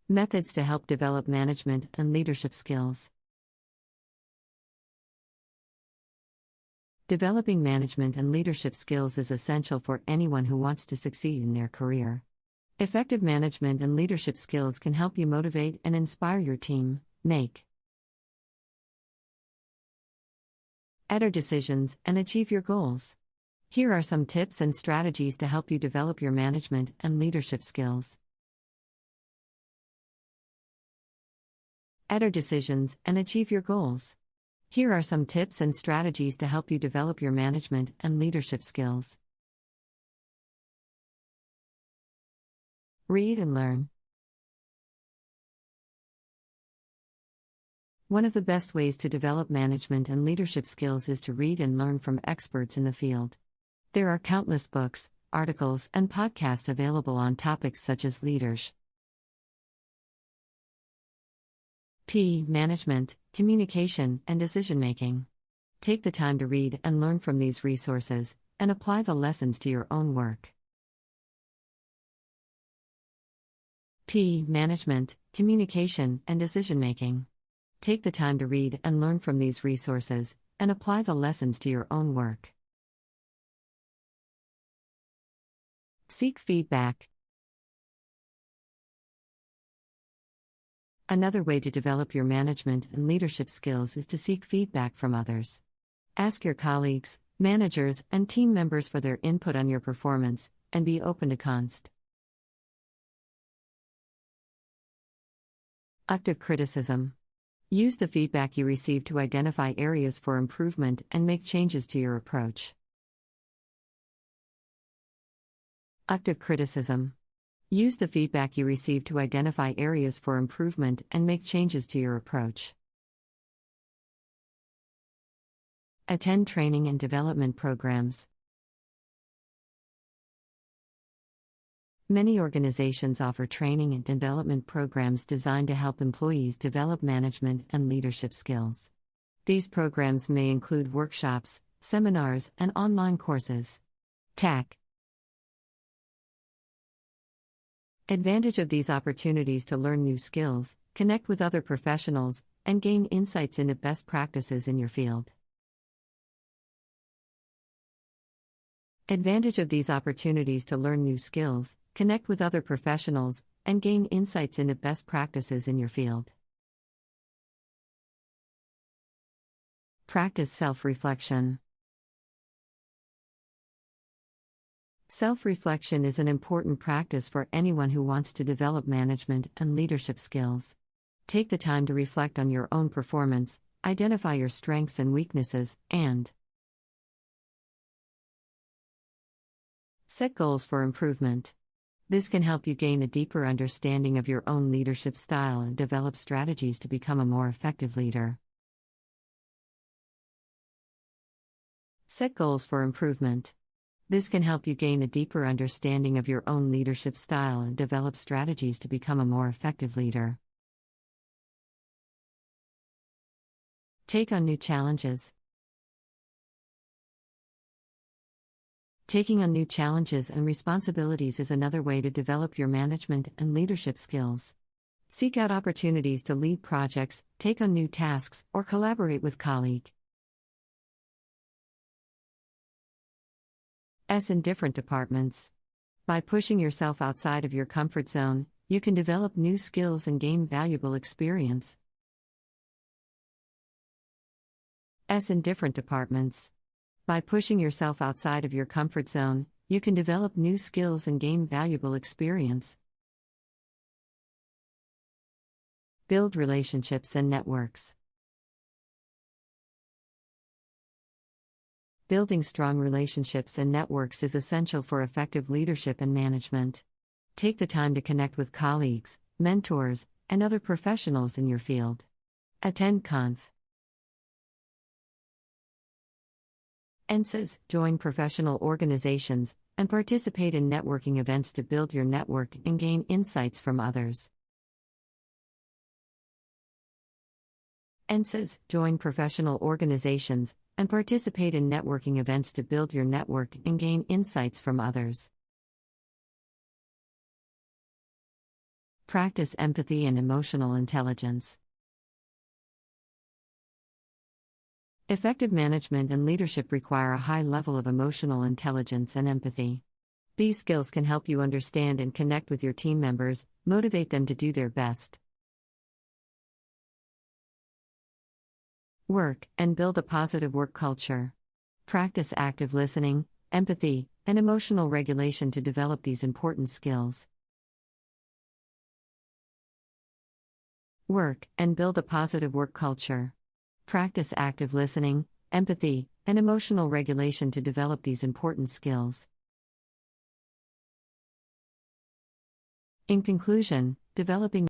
Methods to help develop management and leadership skills. Developing management and leadership skills is essential for anyone who wants to succeed in their career. Effective management and leadership skills can help you motivate and inspire your team, make better decisions, and achieve your goals. Here are some tips and strategies to help you develop your management and leadership skills. Better decisions and achieve your goals. Here are some tips and strategies to help you develop your management and leadership skills. Read and learn. One of the best ways to develop management and leadership skills is to read and learn from experts in the field. There are countless books, articles, and podcasts available on topics such as leadership, management, communication, and decision-making. Take the time to read and learn from these resources, and apply the lessons to your own work. Management, communication, and decision-making. Take the time to read and learn from these resources, and apply the lessons to your own work. Seek feedback. Another way to develop your management and leadership skills is to seek feedback from others. Ask your colleagues, managers, and team members for their input on your performance, and be open to constructive criticism. Use the feedback you receive to identify areas for improvement and make changes to your approach. Constructive criticism. Use the feedback you receive to identify areas for improvement and make changes to your approach. Attend training and development programs. Many organizations offer training and development programs designed to help employees develop management and leadership skills. These programs may include workshops, seminars, and online courses. TAC. Advantage of these opportunities to learn new skills, connect with other professionals, and gain insights into best practices in your field. Advantage of these opportunities to learn new skills, connect with other professionals, and gain insights into best practices in your field. Practice self-reflection. Self-reflection is an important practice for anyone who wants to develop management and leadership skills. Take the time to reflect on your own performance, identify your strengths and weaknesses, and set goals for improvement. This can help you gain a deeper understanding of your own leadership style and develop strategies to become a more effective leader. Set goals for improvement. This can help you gain a deeper understanding of your own leadership style and develop strategies to become a more effective leader. Take on new challenges. Taking on new challenges and responsibilities is another way to develop your management and leadership skills. Seek out opportunities to lead projects, take on new tasks, or collaborate with colleagues. In different departments. By pushing yourself outside of your comfort zone, you can develop new skills and gain valuable experience. In different departments. By pushing yourself outside of your comfort zone, you can develop new skills and gain valuable experience. Build relationships and networks. Building strong relationships and networks is essential for effective leadership and management. Take the time to connect with colleagues, mentors, and other professionals in your field. Attend conferences, join professional organizations, and participate in networking events to build your network and gain insights from others. Join professional organizations, and participate in networking events to build your network and gain insights from others. Practice empathy and emotional intelligence. Effective management and leadership require a high level of emotional intelligence and empathy. These skills can help you understand and connect with your team members, motivate them to do their best. Work and build a positive work culture. Practice active listening, empathy, and emotional regulation to develop these important skills. Work and build a positive work culture. Practice active listening, empathy, and emotional regulation to develop these important skills. In conclusion, developing